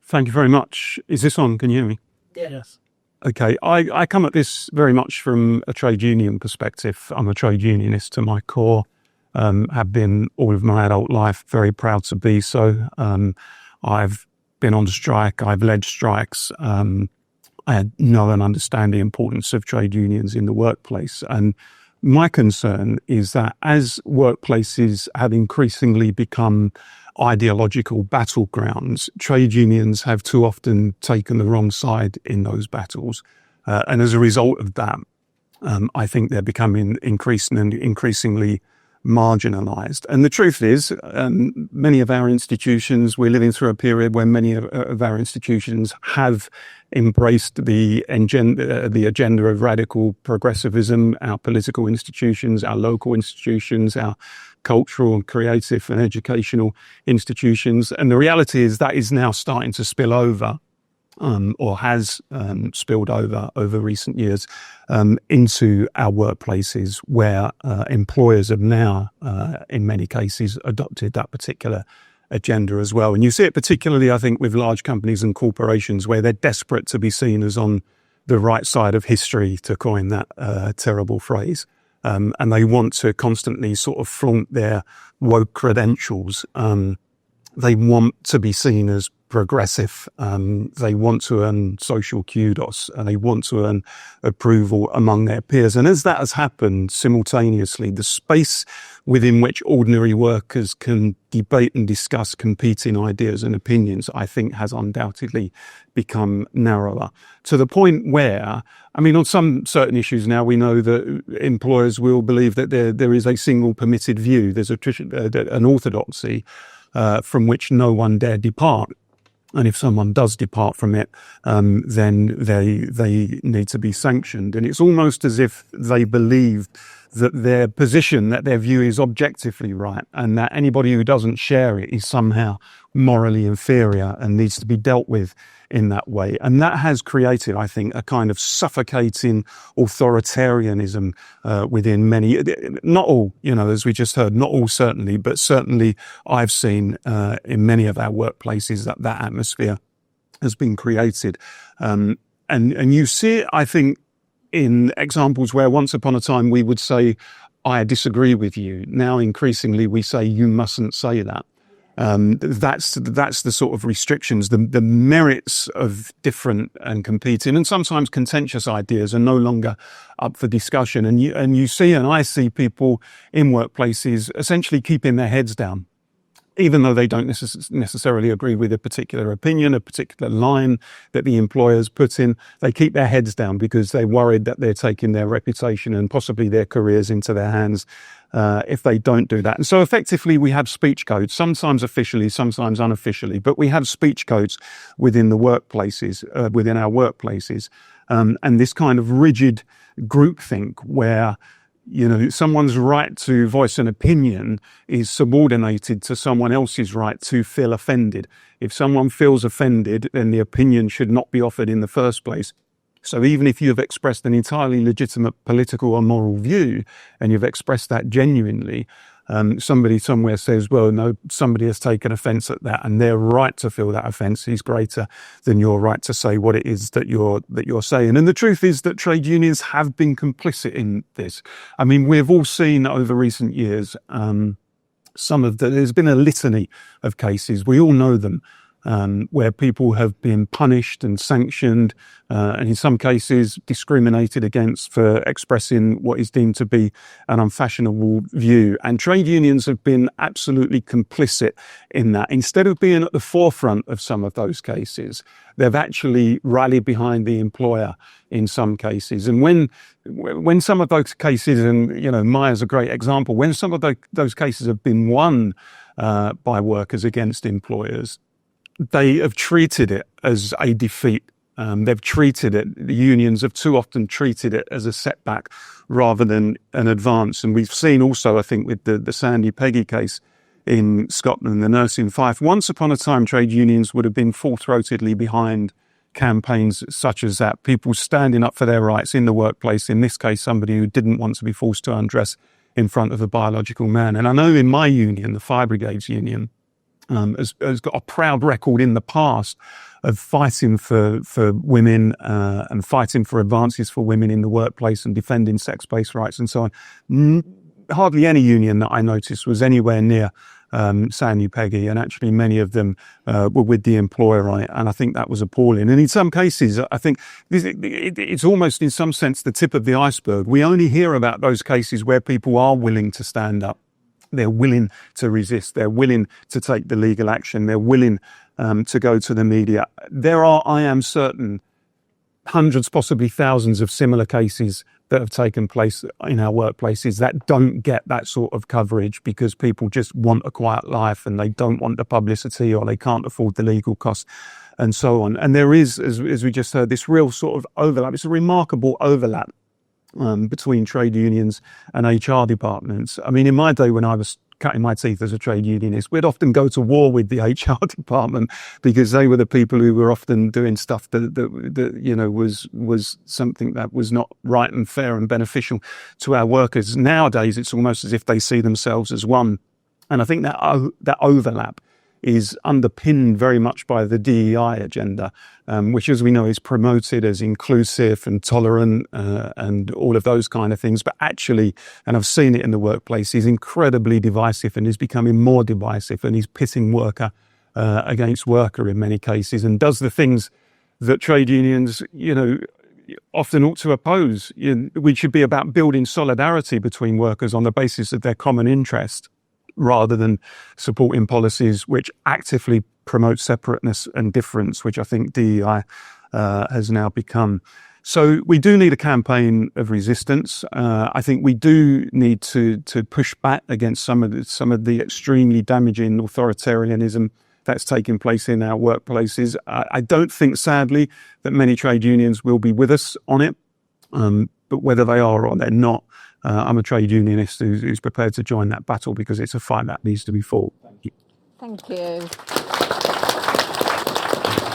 Thank you very much. Is this on? Can you hear me? Yes. Okay. I come at this very much from a trade union perspective. I'm a trade unionist to my core, have been all of my adult life, very proud to be so. I've been on strike, I've led strikes. I know and understand the importance of trade unions in the workplace. And my concern is that as workplaces have increasingly become ideological battlegrounds, trade unions have too often taken the wrong side in those battles. And as a result of that, I think they're becoming increasingly marginalized. And the truth is, many of our institutions, we're living through a period where many of our institutions have embraced the agenda of radical progressivism, our political institutions, our local institutions, our cultural, creative and educational institutions. And the reality is that is now starting to spill over, or has spilled over recent years into our workplaces, where employers have now, in many cases, adopted that particular agenda as well. And you see it particularly, I think, with large companies and corporations, where they're desperate to be seen as on the right side of history, to coin that terrible phrase. And they want to constantly sort of flaunt their woke credentials. They want to be seen as progressive. They want to earn social kudos, and they want to earn approval among their peers. And as that has happened simultaneously, the space within which ordinary workers can debate and discuss competing ideas and opinions, I think, has undoubtedly become narrower, to the point where, I mean, on some certain issues now, we know that employers will believe that there is a single permitted view. There's an orthodoxy from which no one dare depart. And if someone does depart from it, then they need to be sanctioned. And it's almost as if they believe that their position, that their view is objectively right, and that anybody who doesn't share it is somehow morally inferior and needs to be dealt with in that way. And that has created, I think, a kind of suffocating authoritarianism within many, not all, as we just heard, not all certainly, but certainly I've seen in many of our workplaces that atmosphere has been created. And you see it, I think, in examples where once upon a time we would say, I disagree with you. Now increasingly we say, you mustn't say that. That's the sort of restrictions. The merits of different and competing and sometimes contentious ideas are no longer up for discussion. And you see, and I see people in workplaces essentially keeping their heads down, even though they don't necessarily agree with a particular opinion, a particular line that the employers put in. They keep their heads down because they're worried that they're taking their reputation and possibly their careers into their hands if they don't do that. And so effectively we have speech codes, sometimes officially, sometimes unofficially, but we have speech codes within the workplaces, within our workplaces, and this kind of rigid groupthink where someone's right to voice an opinion is subordinated to someone else's right to feel offended. If someone feels offended, then the opinion should not be offered in the first place. So even if you've expressed an entirely legitimate political or moral view, and you've expressed that genuinely, somebody somewhere says, well, no, somebody has taken offence at that, and their right to feel that offence is greater than your right to say what it is that you're saying. And the truth is that trade unions have been complicit in this. I mean, we've all seen over recent years, there's been a litany of cases, we all know them, where people have been punished and sanctioned, and in some cases discriminated against for expressing what is deemed to be an unfashionable view. And trade unions have been absolutely complicit in that. Instead of being at the forefront of some of those cases, they've actually rallied behind the employer in some cases. And when some of those cases, and Maya's a great example, when some of those cases have been won by workers against employers, they have treated it as a defeat. The unions have too often treated it as a setback rather than an advance. And we've seen also, I think, with the Sandy Peggy case in Scotland, the nursing fife, once upon a time, trade unions would have been full-throatedly behind campaigns such as that, people standing up for their rights in the workplace, in this case, somebody who didn't want to be forced to undress in front of a biological man. And I know in my union, the Fire Brigades Union, has got a proud record in the past of fighting for women and fighting for advances for women in the workplace and defending sex-based rights and so on. Hardly any union that I noticed was anywhere near Sanyu Peggy, and actually many of them were with the employer on it, and I think that was appalling. And in some cases, I think it's almost in some sense the tip of the iceberg. We only hear about those cases where people are willing to stand up. They're willing to resist. They're willing to take the legal action. They're willing to go to the media. There are, I am certain, hundreds, possibly thousands of similar cases that have taken place in our workplaces that don't get that sort of coverage because people just want a quiet life and they don't want the publicity or they can't afford the legal costs and so on. And there is, as we just heard, this real sort of overlap. It's a remarkable overlap between trade unions and HR departments. I mean, in my day when I was cutting my teeth as a trade unionist, we'd often go to war with the HR department because they were the people who were often doing stuff that you know was something that was not right and fair and beneficial to our workers. Nowadays, it's almost as if they see themselves as one, and I think that overlap is underpinned very much by the DEI agenda, which, as we know, is promoted as inclusive and tolerant and all of those kind of things. But actually, and I've seen it in the workplace, is incredibly divisive and is becoming more divisive, and is pitting worker against worker in many cases, and does the things that trade unions, you know, often ought to oppose. We should be about building solidarity between workers on the basis of their common interest, rather than supporting policies which actively promote separateness and difference, which I think DEI has now become. So we do need a campaign of resistance. I think we do need to push back against some of the extremely damaging authoritarianism that's taking place in our workplaces. I don't think, sadly, that many trade unions will be with us on it, but whether they are or they're not, I'm a trade unionist who's prepared to join that battle because it's a fight that needs to be fought. Thank you. Thank you.